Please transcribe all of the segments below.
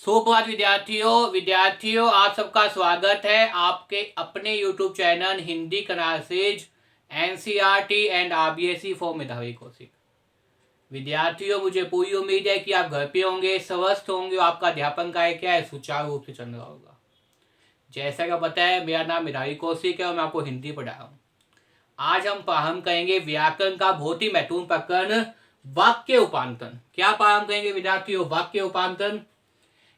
सुप्रभात विद्यार्थियों आप सबका स्वागत है आपके अपने YouTube channel Hindi classes NCERT and RBSE for मेधावी कौशिक। विद्यार्थियों, मुझे पूरी उम्मीद है कि आप घर पे होंगे, स्वस्थ होंगे और आपका अध्यापन कार्य क्या है सुचारू रूप से चल रहा होगा। जैसा कि पता है, मेरा नाम मेधावी कौशिक है और मैं आपको हिंदी पढ़ा रहा हूँ। आज हम कहेंगे व्याकरण का बहुत ही महत्वपूर्ण प्रकरण वाक्य उपांतन। क्या प्रारंभ करेंगे विद्यार्थियों? वाक्य उपांतन।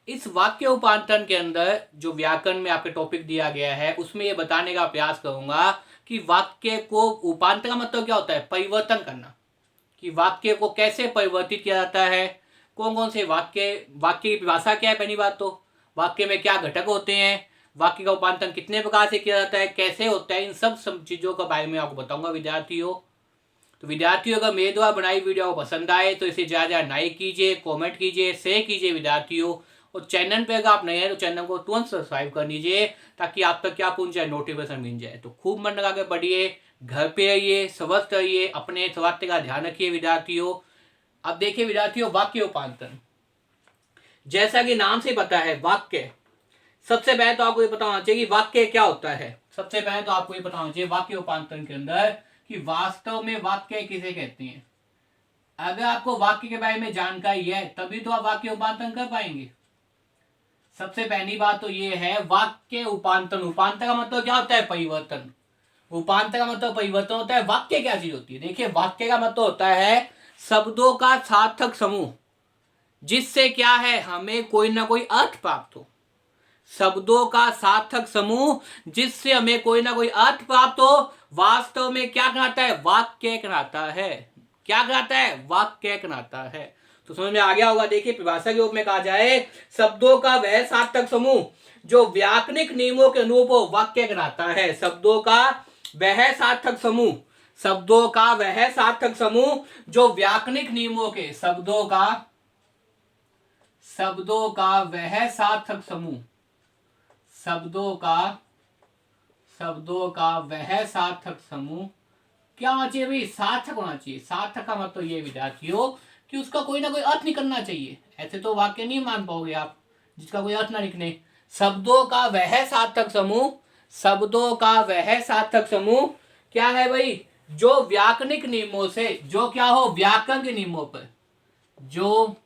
इस वाक्य उपांतन के अंदर जो व्याकरण में आपके टॉपिक दिया गया है उसमें ये बताने का प्रयास करूंगा कि वाक्य को उपांतन का मतलब क्या होता है? परिवर्तन करना। कि वाक्य को कैसे परिवर्तित किया जाता है, कौन कौन से वाक्य की परिभाषा क्या है, पहली बात तो वाक्य में क्या घटक होते हैं, वाक्य का उपांतन कितने प्रकार से किया जाता है, कैसे होता है, इन सब चीजों के बारे में आपको बताऊंगा विद्यार्थियों। तो विद्यार्थियों, अगर मेरे द्वारा बनाई वीडियो को पसंद आए तो इसे ज़्यादा लाइक कीजिए, कमेंट कीजिए, शेयर कीजिए विद्यार्थियों। और चैनल पे अगर आप नए हैं तो चैनल को तुरंत सब्सक्राइब कर लीजिए ताकि आप तक क्या पहुंच जाए, नोटिफिकेशन मिल जाए। तो खूब मन लगा के पढ़िए, घर पे रहिए, स्वस्थ रहिए, अपने स्वास्थ्य का ध्यान रखिए विद्यार्थियों। अब देखिए विद्यार्थियों, वाक्य उपांतन जैसा कि नाम से पता है वाक्य, सबसे पहले तो आपको ये पता होना चाहिए कि वाक्य क्या होता है। सबसे पहले तो आपको ये पता होना चाहिए वाक्य उपांतन के अंदर कि वास्तव में वाक्य किसे कहते हैं। अगर आपको वाक्य के बारे में जानकारी है तभी तो आप वाक्य उपांतन कर पाएंगे। सबसे पहली बात तो ये है वाक्य उपांतन। उपांतन का मतलब क्या होता है? परिवर्तन। उपांतन का मतलब परिवर्तन होता है। वाक्य क्या चीज होती है? देखिए, वाक्य का मतलब होता है शब्दों का सार्थक समूह जिससे क्या है हमें कोई ना कोई अर्थ प्राप्त हो। शब्दों का सार्थक समूह जिससे हमें कोई ना कोई अर्थ प्राप्त हो, वास्तव में क्या कहलाता है? वाक्य कहलाता है। क्या कहलाता है? वाक्य कहलाता है। तो समझ में आ गया होगा। देखिए, परिभाषा के रूप में कहा जाए शब्दों का वह सार्थक समूह जो व्याकरणिक नियमों के अनुरूप हो, वाक्य कहलाता है। शब्दों का वह सार्थक समूह, शब्दों का वह सार्थक समूह जो व्याकरणिक नियमों के, शब्दों का वह सार्थक समूह, शब्दों का वह सार्थक समूह क्या होना चाहिए भाई? सार्थक होना चाहिए। सार्थक का मतलब ये विद्यार्थियों कि उसका कोई ना कोई अर्थ निकलना चाहिए। ऐसे तो वाक्य नहीं मान पाओगे आप जिसका कोई अर्थ ना निकले। शब्दों का वह सार्थक समूह, शब्दों का वह सार्थक समूह क्या है भाई? जो व्याकरणिक नियमों से, जो क्या हो, व्याकरण के नियमों पर, जो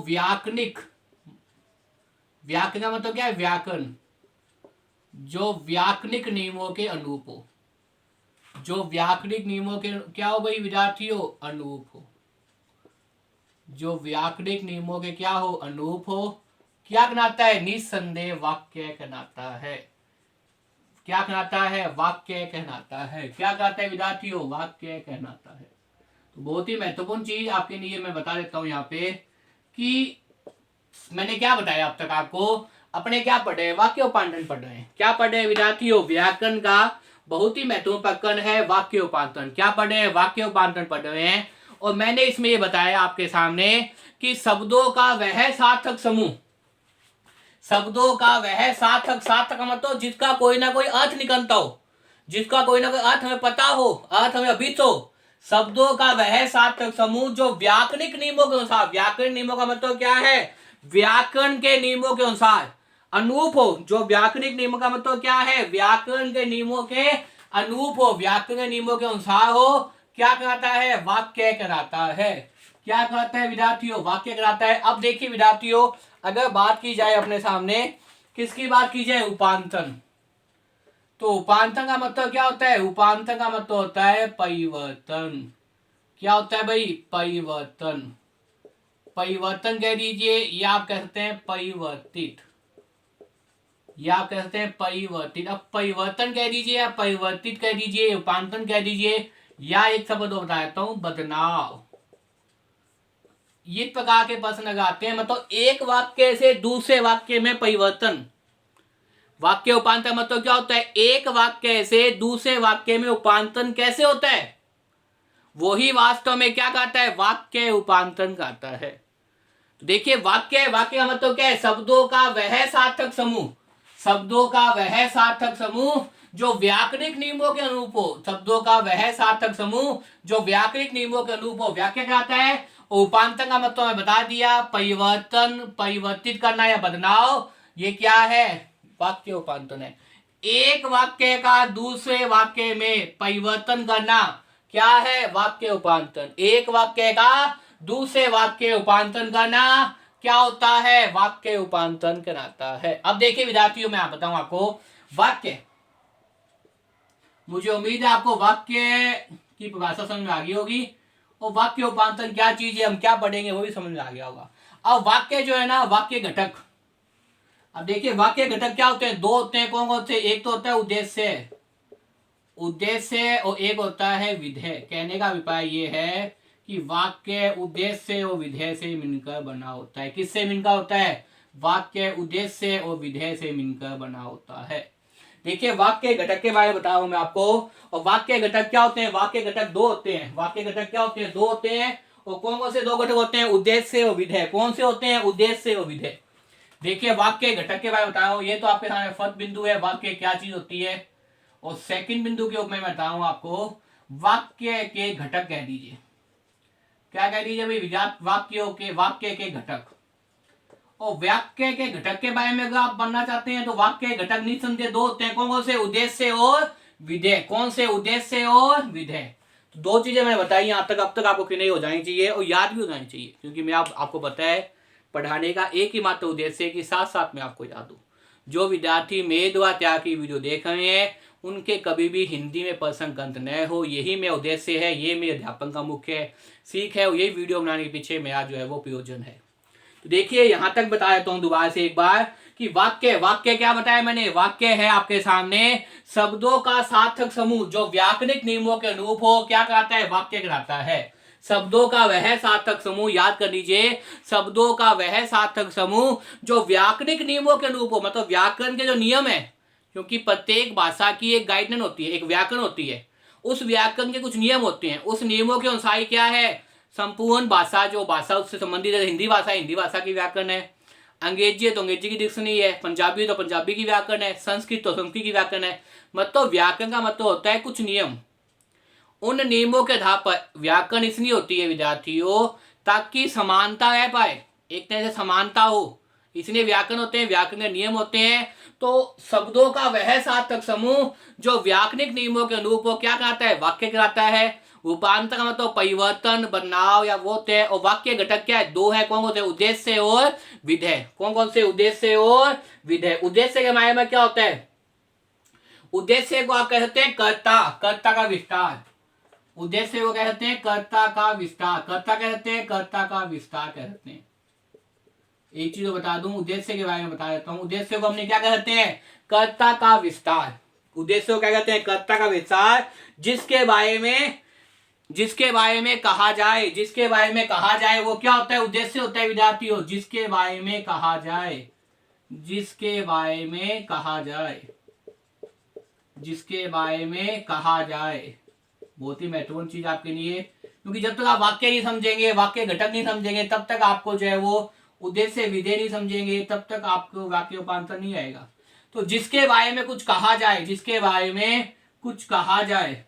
व्याकरणिक, व्याकरण का मतलब क्या है? व्याकरण। जो व्याकरणिक नियमों के अनुरूप हो, जो व्याकरणिक नियमों के क्या हो भाई विद्यार्थियों? अनुरूप हो। जो व्याकरणिक नियमों के क्या हो? अनुरूप हो। क्या कहलाता है? निस्संदेह वाक्य कहलाता है। क्या कहलाता है? वाक्य कहलाता है। क्या कहलाता है विद्यार्थियों? वाक्य कहलाता है। तो बहुत ही महत्वपूर्ण चीज आपके लिए मैं बता देता हूं यहाँ पे कि मैंने क्या बताया अब तक आपको। अपने क्या पढ़े? वाक्य उपांतन पढ़ रहे हैं। क्या पढ़े हैं विद्यार्थियों? व्याकरण का बहुत ही महत्वपूर्ण प्रकरण है वाक्य उपांतन। क्या पढ़े हैं? वाक्य उपांतन पढ़ रहे हैं। और मैंने इसमें ये बताया आपके सामने कि शब्दों का वह सार्थक समूह, शब्दों का वह सार्थक, सार्थक का मतलब जिसका कोई ना कोई अर्थ निकलता हो, जिसका कोई ना कोई अर्थ हमें पता हो, अर्थ हमें अभित हो। शब्दों का वह सार्थक समूह जो व्याकरणिक नियमों के अनुसार, व्याकरण नियमों का मतलब क्या है? व्याकरण के नियमों के अनुसार अनुरूप हो। जो व्याकरणिक नियमों का मतलब क्या है? व्याकरण के नियमों के अनुरूप हो, व्याकरण के नियमों के अनुसार हो। क्या कहलाता है? वाक्य कहलाता है। क्या कहलाता है विद्यार्थियों? वाक्य कहलाता है। अब देखिए विद्यार्थियों, अगर बात की जाए अपने सामने, किसकी बात की जाए? उपांतन। तो उपांतन का मतलब क्या होता है? उपांतन का मतलब होता है परिवर्तन। क्या होता है भाई? परिवर्तन। परिवर्तन कह दीजिए या आप कह सकते हैं परिवर्तित, या आप कह सकते हैं परिवर्तित। अब परिवर्तन कह दीजिए या परिवर्तित कह दीजिए, उपांतन कह दीजिए, या एक शब्द बता देता हूं, बदलाव। इस प्रकार के प्रश्न लगाते हैं। मतलब एक वाक्य से दूसरे वाक्य में परिवर्तन। वाक्य उपांतन मतलब क्या होता है? एक वाक्य से दूसरे वाक्य में उपांतन कैसे होता है, वही वास्तव में क्या कहता है? वाक्य उपांतन कहता है। तो देखिए, वाक्य का मतलब क्या है? शब्दों का वह सार्थक समूह, शब्दों का वह सार्थक समूह जो व्याकरणिक नियमों के अनुरूप हो, शब्दों का वह सार्थक समूह जो व्याकरणिक नियमों के अनुरूप हो, व्याख्या कहता है। उपांतर का मतलब मैं बता दिया, परिवर्तन, परिवर्तित करना या बदलाव, ये क्या है, वाक्य उपांतर है। एक वाक्य का दूसरे वाक्य में परिवर्तन करना क्या है, वाक्य उपांतर। एक वाक्य का दूसरे वाक्य उपांतर करना क्या होता है, वाक्य उपांतर कहलाता है। अब देखिए विद्यार्थियों, मैं बताऊं आपको वाक्य, मुझे उम्मीद है आपको वाक्य की परिभाषा समझ में आ गई होगी, और वाक्य उपांतर क्या चीज है, हम क्या पढ़ेंगे वो भी समझ में आ गया होगा। अब वाक्य जो है ना, वाक्य घटक, अब देखिए वाक्य घटक क्या होते हैं, दो होते हैं। कौन कौन से, एक तो होता है उद्देश्य, उद्देश्य, और एक होता है विधेय। कहने का अभिप्राय ये है कि वाक्य उद्देश्य और विधेय से मिलकर बना होता है। किससे मिलकर होता है, वाक्य उद्देश्य और विधेय से मिलकर बना होता है। देखिए वाक्य घटक के बारे में बता रहा हूं मैं आपको। और वाक्य घटक क्या होते हैं, वाक्य घटक दो होते हैं। वाक्य घटक क्या होते हैं, दो होते हैं। और कौन कौन से दो घटक होते हैं, उद्देश्य और विधेय। कौन से होते हैं, उद्देश्य और विधेय। देखिए वाक्य घटक के बारे में बता रहा हूं, ये तो आपके सामने फर्स्ट बिंदु है, वाक्य क्या चीज होती है। और सेकंड बिंदु के ऊपर मैं बता रहा हूं आपको, वाक्य के घटक कह दीजिए। क्या कह दीजिए भाई, वाक्य के घटक। और वाक्य के घटक के बारे में अगर आप बनना चाहते हैं तो वाक्य घटक निसंदेह दो होते हैं। कौन कौन से, उद्देश्य और विधेय। कौन से, उद्देश्य और विधेय। तो दो चीजें मैंने बताई यहां तक, अब तक आपको क्लियर हो जानी चाहिए और याद भी हो जानी चाहिए, क्योंकि मैं आपको पता है पढ़ाने का एक ही मात्र उद्देश्य है कि साथ साथ में आपको याद हो। जो विद्यार्थी मेरे द्वारा तैयार की वीडियो देख रहे हैं उनके कभी भी हिंदी में प्रश्न गंत न हो, यही मेरा उद्देश्य है, ये मेरे अध्यापन का मुख्य सीख है, और यही वीडियो बनाने के पीछे मेरा जो है वो प्रयोजन है। तो देखिए यहां तक बता देता हूं दोबारा से एक बार कि वाक्य, वाक्य क्या बताया मैंने, वाक्य है आपके सामने शब्दों का सार्थक समूह जो व्याकरणिक नियमों के अनुरूप हो, क्या कहता है, वाक्य कहलाता है। शब्दों का वह सार्थक समूह, याद कर लीजिए, शब्दों का वह सार्थक समूह जो व्याकरणिक नियमों के अनुरूप हो, मतलब व्याकरण के जो नियम है, क्योंकि प्रत्येक भाषा की एक गाइडलाइन होती है, एक व्याकरण होती है, उस व्याकरण के कुछ नियम होते हैं, उस नियमों के अनुसार क्या है, संपूर्ण भाषा, जो भाषा उससे संबंधित है, हिंदी भाषा, हिंदी भाषा की व्याकरण है, अंग्रेजी है तो अंग्रेजी की डिक्शनरी है, पंजाबी है तो पंजाबी की व्याकरण है, संस्कृत तो संस्कृत की व्याकरण है। मतलब व्याकरण का मतलब होता है कुछ नियम, उन नियमों के आधार पर व्याकरण इसलिए होती है विद्यार्थियों, ताकि समानता रह पाए, एक तरह से समानता हो, इसलिए व्याकरण होते हैं, व्याकरण के नियम होते हैं। तो शब्दों का वह सार्थक समूह जो व्याकरणिक नियमों के अनुरूप हो, क्या कहता है, वाक्य कहलाता है। रूपांतर का मतलब परिवर्तन, बदलाव या वो तय। और वाक्य घटक क्या है, दो है। कौन कौन से, उद्देश्य और विधेय। कौन कौन से, उद्देश्य और विधेय। उद्देश्य के मायने में क्या होता है, उद्देश्य को आप कह सकते हैं कर्ता, कर्ता का विस्तार। उद्देश्य को कह सकते हैं कर्ता का विस्तार, कर्ता कह सकते हैं, कर्ता का विस्तार कह सकते हैं। एक चीज बता दूं, उद्देश्य के बारे में बता देता हूं। उद्देश्य को हमने क्या कहते हैं, कर्ता का विस्तार। उद्देश्य को क्या कहते हैं, कर्ता का विस्तार, जिसके बारे में कहा जाए, जिसके बारे में कहा जाए वो क्या होता है, उद्देश्य होता है विद्यार्थियों। जिसके बारे में कहा जाए, जिसके बारे में कहा जाए, जिसके बारे में कहा जाए, बहुत ही महत्वपूर्ण चीज आपके लिए, क्योंकि जब तक आप वाक्य नहीं समझेंगे, वाक्य घटक नहीं समझेंगे, तब तक आपको जो है वो उद्देश्य विधेय नहीं समझेंगे, तब तक आपको वाक्य रूपांतर नहीं आएगा। तो जिसके बारे में कुछ कहा जाए, जिसके बारे में कुछ कहा जाए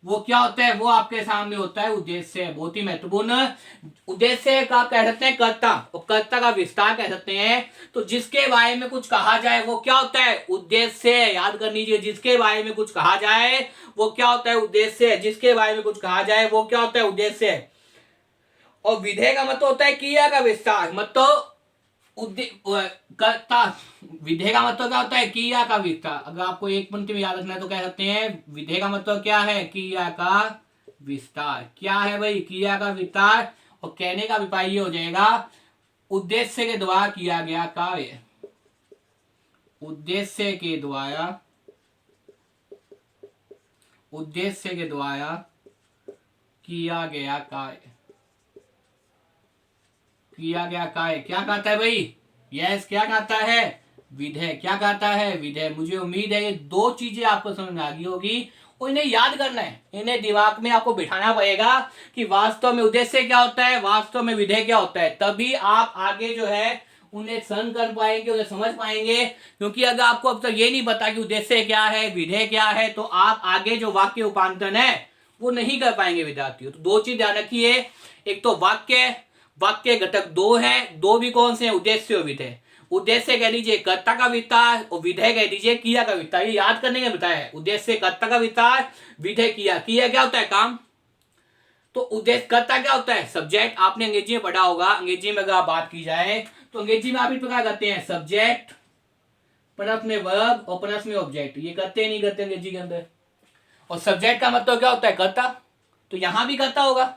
वो क्या होता है, वो आपके सामने होता है उद्देश्य। बहुत ही महत्वपूर्ण, उद्देश्य का कह सकते हैं कर्ता, और कर्ता का विस्तार कह सकते हैं। तो जिसके बारे में कुछ कहा जाए वो क्या होता है, उद्देश्य। याद कर लीजिए, जिसके बारे में कुछ कहा जाए वो क्या होता है, उद्देश्य। जिसके बारे में कुछ कहा जाए वो क्या होता है, उद्देश्य। और विधेय का मतलब होता है क्रिया का विस्तार, मतलब कर्ता। विधेय का मतलब क्या होता है, क्रिया का विस्तार। अगर आपको एक पंक्ति में याद रखना है तो कह सकते हैं विधेय का मतलब क्या है, क्रिया का विस्तार। क्या है भाई, क्रिया का विस्तार। और कहने का अभिप्राय ये हो जाएगा, उद्देश्य के द्वारा किया गया कार्य, उद्देश्य के द्वारा, उद्देश्य के द्वारा किया गया कार्य, किया गया कार्य क्या कहता है भाई, यस क्या कहता है, विधेय। क्या कहता है, विधेय। मुझे उम्मीद है ये दो चीजें आपको समझ में आ गई होगी, और इन्हें याद करना है, इन्हें दिमाग में आपको बिठाना पड़ेगा कि वास्तव में उद्देश्य क्या होता है, वास्तव में विधेय क्या होता है। तभी आप आगे जो है उन्हें सहन कर पाएंगे, उन्हें समझ पाएंगे। क्योंकि अगर आपको अब तक ये नहीं पता कि उद्देश्य क्या है, विधेय क्या है, तो आप आगे जो वाक्य रूपांतरण है वो नहीं कर पाएंगे विद्यार्थियों। तो दो चीज ध्यान रखिए, एक तो वाक्य घटक दो है, दो भी कौन से हैं, उद्देश्य और विधेय। उद्देश्य कह दीजिए कर्ता का विस्तार और विधेय कह दीजिए क्रिया का विस्तार। ये याद करने के बताया है, उद्देश्य कर्ता का विस्तार, विधेय क्रिया क्या होता है, काम। तो उद्देश्य कर्ता क्या होता है, सब्जेक्ट। आपने अंग्रेजी में पढ़ा होगा, अंग्रेजी में अगर बात की जाए तो अंग्रेजी में आप इस प्रकार करते हैं, सब्जेक्ट प्लस में वर्ब और प्लस में ऑब्जेक्ट। ये करते नहीं करते अंग्रेजी के अंदर। और सब्जेक्ट का मतलब क्या होता है, कर्ता। तो यहां भी कर्ता होगा।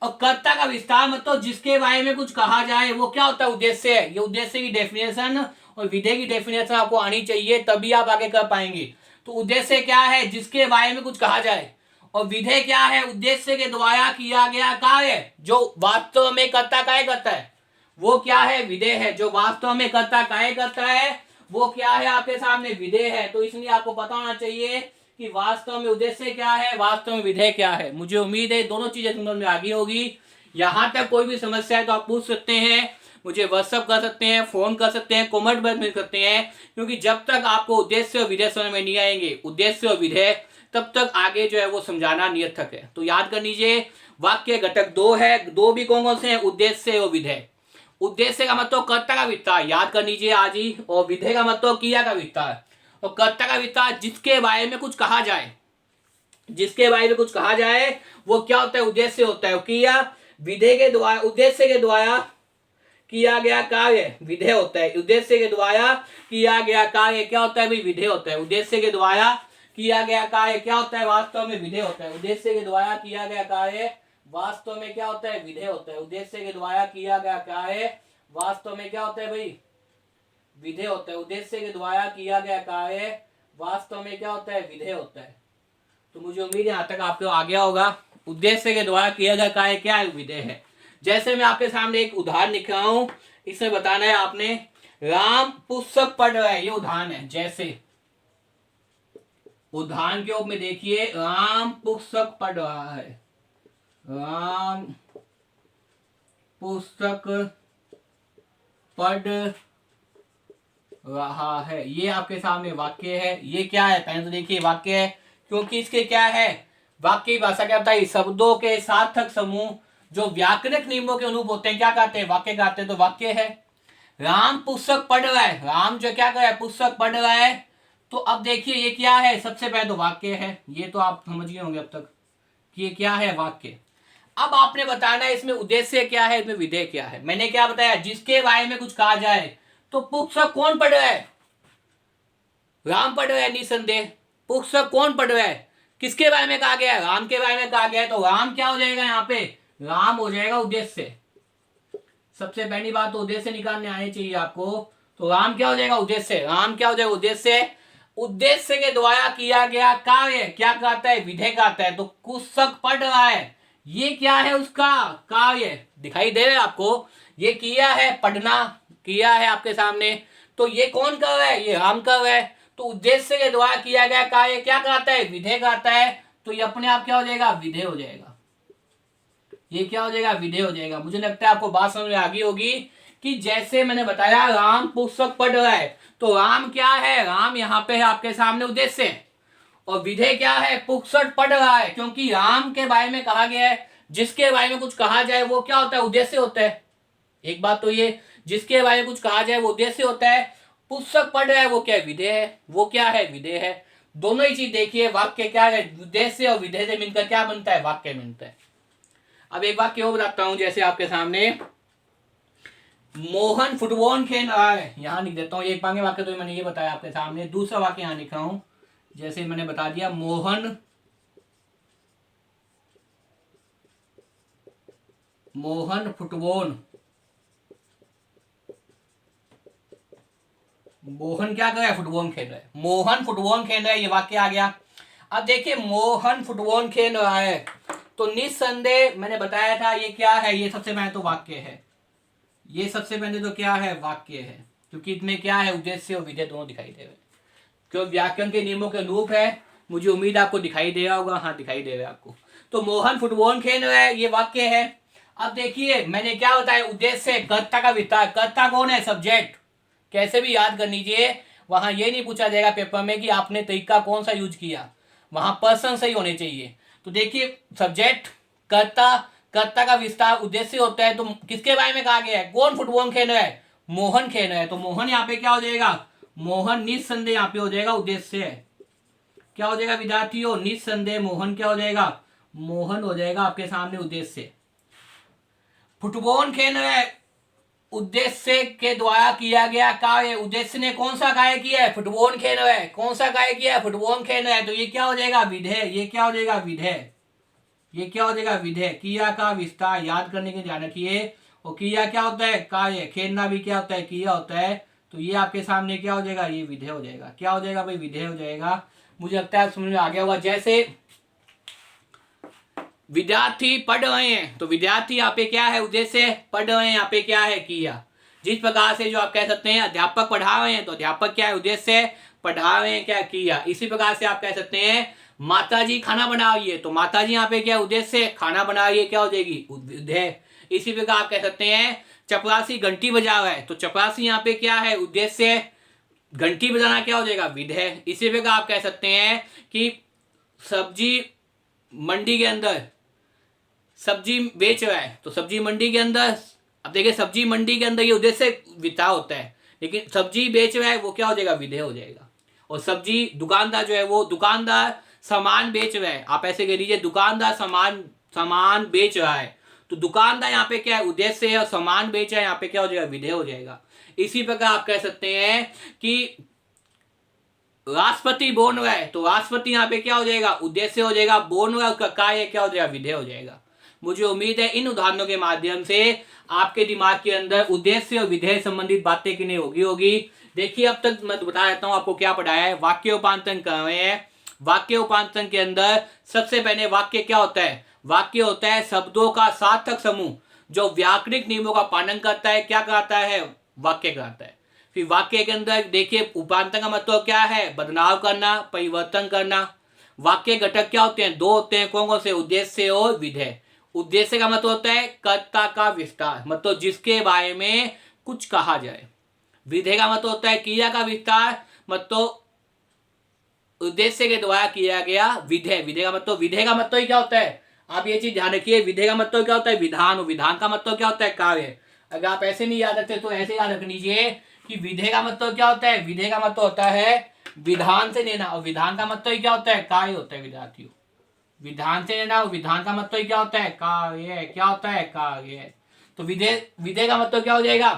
और कर्ता का विस्तार मतलब जिसके बारे में कुछ कहा जाए वो क्या होता है, उद्देश्य है। ये उद्देश्य की डेफिनेशन और विधेय की डेफिनेशन आपको आनी चाहिए, तभी आप आगे कर पाएंगे। तो उद्देश्य क्या है, जिसके बारे में कुछ कहा जाए। और विधेय क्या है, उद्देश्य के द्वारा किया गया कार्य जो वास्तव में कर्ता कार्य करता है, वो क्या है, विधेय है। जो वास्तव में कर्ता कार्य करता है वो क्या है, आपके सामने विधेय है। तो इसलिए आपको पता होना चाहिए कि वास्तव में उद्देश्य क्या है, वास्तव में विधेय क्या है। मुझे उम्मीद है दोनों चीजें समझ में आगे होगी। यहां तक कोई भी समस्या है तो आप पूछ सकते हैं, मुझे व्हाट्सअप कर सकते हैं, फोन कर सकते हैं, कमेंट बॉक्स में करते हैं। क्योंकि जब तक आपको उद्देश्य और विधेय समझ में नहीं आएंगे, उद्देश्य और विधेय, तब तक आगे जो है वो समझाना निरर्थक है। तो याद कर लीजिए, वाक्य घटक दो है, दो भी कौन कौन से हैं, उद्देश्य और विधेय। उद्देश्य का मतलब कर्ता का विस्तार, याद कर लीजिए आज ही। और विधेय का मतलब क्रिया का विस्तार। और कर्ता का विस्तार जिसके बारे में कुछ कहा जाए, जिसके बारे में कुछ कहा जाए वो क्या होता है, उद्देश्य होता है। क्रिया विधेय के द्वारा, उद्देश्य के द्वारा किया गया कार्य विधेय होता है। उद्देश्य के द्वारा किया गया कार्य क्या होता है भाई, विधेय होता है। उद्देश्य के द्वारा किया गया कार्य क्या होता है, वास्तव में विधेय होता है। उद्देश्य के द्वारा किया गया कार्य वास्तव में क्या होता है, विधेय होता है। उद्देश्य के द्वारा किया गया कार्य वास्तव में क्या होता है भाई, विधेय होता है। उद्देश्य के द्वारा किया गया कार्य वास्तव में क्या होता है, विधेय होता है। तो मुझे उम्मीद है यहाँ तक आपको आ गया होगा। उद्देश्य के द्वारा किया गया कार्य क्या है, विधेय है। जैसे मैं आपके सामने एक उदाहरण लिख रहा हूं, इसमें बताना है आपने, राम पुस्तक पढ़ रहा है, ये उदाहरण है। जैसे उदाहरण के रूप में देखिए, राम पुस्तक पढ़ रहा है, राम पुस्तक पढ़ रहा है, ये आपके सामने वाक्य है। ये क्या है, पहले तो देखिए वाक्य है, क्योंकि इसके क्या है, वाक्य की भाषा क्या होता है, शब्दों के सार्थक समूह जो व्याकरणिक नियमों के अनुरूप होते हैं क्या कहते हैं, वाक्य कहते हैं। तो वाक्य है, राम पुस्तक पढ़ रहा है, राम जो क्या कर रहा है, पुस्तक पढ़ रहा है। तो अब देखिए ये क्या है, सबसे पहले तो वाक्य है। ये तो आप समझ गए होंगे अब तक कि ये क्या है, वाक्य। अब आपने बताना है इसमें उद्देश्य क्या है, इसमें विधेय क्या है। मैंने क्या बताया, जिसके बारे में कुछ कहा जाए। तो पुस्तक कौन पढ़ रहा है, राम पढ़ रहा है निसंदेह। पुस्तक कौन पढ़ रहा है, किसके बारे में कहा गया है, राम के बारे में कहा गया है। तो राम क्या हो जाएगा, यहाँ पे राम हो जाएगा उद्देश्य। सबसे पहली बात तो उद्देश्य निकालने आने चाहिए आपको। तो राम क्या हो जाएगा, उद्देश्य। राम क्या हो जाएगा, उद्देश्य। उद्देश्य के द्वारा किया गया कार्य क्या कहता है, विधेय कहता है। तो पुस्तक पढ़ रहा है, ये क्या है, उसका कार्य दिखाई दे रहा है आपको। ये किया है, पढ़ना किया है आपके सामने। तो ये कौन कर रहा है, ये राम कर रहा है। तो उद्देश्य के द्वारा किया गया कार्य क्या कहता है, विधेय कहता है। तो ये अपने आप क्या हो जाएगा, विधेय हो जाएगा। ये क्या हो जाएगा, विधेय हो जाएगा। मुझे लगता है आपको बात समझ में आ गई होगी कि जैसे मैंने बताया राम पुस्तक पढ़ रहा है, तो राम क्या है, राम यहाँ पे है आपके सामने उद्देश्य। और विधेय क्या है, पुस्तक पढ़ रहा है, क्योंकि राम के बारे में कहा गया है। जिसके बारे में कुछ कहा जाए वो क्या होता है, उद्देश्य होता है। एक बात तो ये, जिसके बारे में कुछ कहा जाए वो उद्देश्य होता है। पुस्तक पढ़ रहा है वो क्या है, विधेय है। वो क्या है, विधेय है। दोनों ही चीज देखिए, वाक्य क्या है, उद्देश्य और विधेय से मिलकर क्या बनता है, वाक्य बनता है। अब एक वाक्य और बताता हूं, जैसे आपके सामने, मोहन फुटबॉल खेल रहा है, यहां लिख देता हूं। एक पांगे वाक्य तो मैंने ये बताया आपके सामने। दूसरा वाक्य यहां लिखा हूं, जैसे मैंने बता दिया, मोहन फुटबॉल, मोहन क्या कर रहा है, फुटबॉल खेल रहा है। मोहन फुटबॉल खेल रहा है, ये वाक्य आ गया। अब देखिए, मोहन फुटबॉल खेल रहा है, तो निस्संदेह मैंने बताया था ये क्या है, ये सबसे पहले तो वाक्य है। ये सबसे पहले तो क्या है, वाक्य है। क्योंकि इसमें क्या है, उद्देश्य और विधेय दोनों दिखाई दे रहे हैं। क्यों, व्याकरण के नियमों के अनुरूप है। मुझे उम्मीद आपको दिखाई दे रहा होगा, हाँ दिखाई दे रहा है आपको। तो मोहन फुटबॉल खेल रहा है, ये वाक्य है। अब देखिए मैंने क्या बताया, उद्देश्य, कर्ता का विस्तार। कर्ता कौन है, सब्जेक्ट। कैसे भी याद कर लीजिए, वहां ये नहीं पूछा जाएगा पेपर में कि आपने तरीका कौन सा यूज किया, वहां पर्सन सही होने चाहिए। तो देखिए सब्जेक्ट कर्ता, कर्ता का विस्तार उद्देश्य होता है। तो किसके बारे में कहा गया है, कौन फुटबॉल खेल रहा है, मोहन खेल रहा है। तो मोहन यहाँ पे क्या हो जाएगा, मोहन निस्संदेह यहाँ पे हो जाएगा उद्देश्य है। क्या हो जाएगा विद्यार्थियों, निस्संदेह मोहन क्या हो जाएगा, मोहन हो जाएगा आपके सामने उद्देश्य। फुटबॉल खेल रहा है उद्देश्य के द्वारा किया गया कार्य। उद्देश्य ने कौन सा कार्य किया है, फुटबॉल खेल रहा है, कौन सा कार्य किया है, फुटबॉल खेल रहा है। तो ये क्या हो जाएगा विधेय, ये क्या हो जाएगा विधेय, ये क्या हो जाएगा विधेय। क्रिया का विस्तार याद करने के ध्यान रखिए। और क्रिया क्या होता है, कार्य, खेलना भी क्या होता है, क्रिया होता है। तो ये आपके सामने क्या हो जाएगा, ये विधेय हो जाएगा। क्या हो जाएगा भाई, विधेय हो जाएगा। मुझे लगता है समझ में आ गया होगा। जैसे विद्यार्थी पढ़ रहे हैं, तो विद्यार्थी यहाँ पे क्या है, उद्देश्य, पढ़ रहे हैं यहाँ पे क्या है, किया। जिस प्रकार से जो आप कह सकते हैं अध्यापक पढ़ा रहे हैं, तो अध्यापक क्या है, उद्देश्य, पढ़ा रहे हैं क्या, किया। इसी प्रकार से आप कह सकते हैं माताजी खाना बना रही है, तो माताजी यहाँ पे क्या है, उद्देश्य, खाना बना रही है, क्या हो जाएगी, विधेय। इसी प्रकार आप कह सकते हैं चपरासी घंटी बजा रहा है, तो चपरासी यहाँ पे क्या है, उद्देश्य, घंटी बजाना क्या हो जाएगा, विधेय। इसी प्रकार आप कह सकते हैं कि सब्जी मंडी के अंदर सब्जी बेच रहा है, तो सब्जी मंडी के अंदर, अब देखिए सब्जी मंडी के अंदर ये उद्देश्य विता होता है, लेकिन सब्जी बेच रहा है वो क्या हो जाएगा, विधेय हो जाएगा। और सब्जी दुकानदार जो है वो दुकानदार सामान बेच रहा है, आप ऐसे कह लीजिए दुकानदार सामान बेच रहा है, तो दुकानदार यहाँ पे क्या है, उद्देश्य है, और सामान बेच रहा है यहाँ पे क्या हो जाएगा, विधेय हो जाएगा। इसी प्रकार आप कह सकते हैं कि राष्ट्रपति बोल रहा है, तो राष्ट्रपति यहाँ पे क्या हो जाएगा, उद्देश्य हो जाएगा, बोल रहा है उसका कार्य क्या हो जाएगा, विधेय हो जाएगा। मुझे उम्मीद है इन उदाहरणों के माध्यम से आपके दिमाग के अंदर उद्देश्य और विधेय संबंधित बातें कि नहीं होगी। देखिए अब तक मैं बता देता हूं आपको क्या पढ़ाया है। वाक्य उपांतन कर रहे हैं। वाक्य उपांतन के अंदर सबसे पहले वाक्य क्या होता है, वाक्य होता है शब्दों का सार्थक समूह जो व्याकरणिक नियमों का पालन करता है, क्या करता है, वाक्य करता है। फिर वाक्य के अंदर देखिए उपांतन का मतलब क्या है, बदलाव करना, परिवर्तन करना। वाक्य घटक क्या होते हैं, दो होते हैं, कौन कौन से, उद्देश्य और विधेय। उद्देश्य का मतलब होता है कर्ता का विस्तार, मतलब जिसके बारे में कुछ कहा जाए। विधेय का मतलब होता है क्रिया का विस्तार, मतलब उद्देश्य के द्वारा किया गया विधेय। विधेय का मतलब ही क्या होता है, आप ये चीज ध्यान रखिए। विधेय का मतलब क्या होता है, विधान। विधान का मतलब क्या होता है, कार्य। अगर आप ऐसे नहीं याद रखते तो ऐसे याद रख लीजिए कि विधेय का मतलब क्या होता है, विधेय का मतलब होता है विधान से लेना, और विधान का मतलब ही क्या होता है, कार्य होता है विद्यार्थियों। विधान से लेना, विधान का मतलब क्या होता है, कार्य। क्या होता है, कार्य। तो विधेय का मतलब क्या हो जाएगा,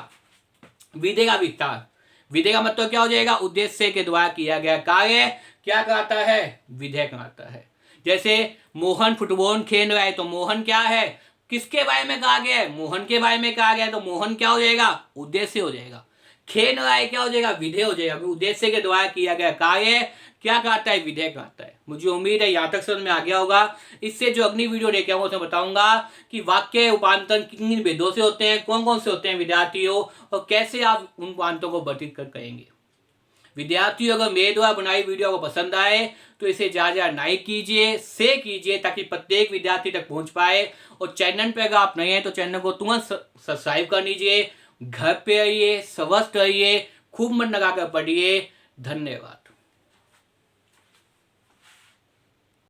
विधेय का विस्तार। विधेय का मतलब क्या हो जाएगा, उद्देश्य के द्वारा किया गया कार्य क्या कहता है, विधेय कहता है। जैसे मोहन फुटबॉल खेल रहा है, तो मोहन क्या है, किसके बारे में कहा गया है, मोहन के बारे में कहा गया है, तो मोहन क्या हो जाएगा, उद्देश्य हो जाएगा। खेल रहा है क्या हो जाएगा, विधेय हो जाएगा। उद्देश्य के द्वारा किया गया कार्य क्या कहता है, विधेय कहता है। मुझे उम्मीद है यहाँ तक समझ में आ गया होगा। इससे जो अगली वीडियो लेके आऊंगा उसमें बताऊंगा कि वाक्य उपांतन किन भेदों से होते हैं, कौन कौन से होते हैं विद्यार्थियों, और कैसे आप उन उपांतों को वर्णित कर करेंगे। विद्यार्थियों अगर मेरे द्वारा बनाई वीडियो को पसंद आए तो इसे ज्यादा लाइक कीजिए, शेयर कीजिए, ताकि प्रत्येक विद्यार्थी तक पहुंच पाए। और चैनल पे अगर आप नए हैं तो चैनल को तुरंत सब्सक्राइब कर लीजिए। घर पे रहिए, स्वस्थ रहिए, खूब मन लगाकर पढ़िए। धन्यवाद।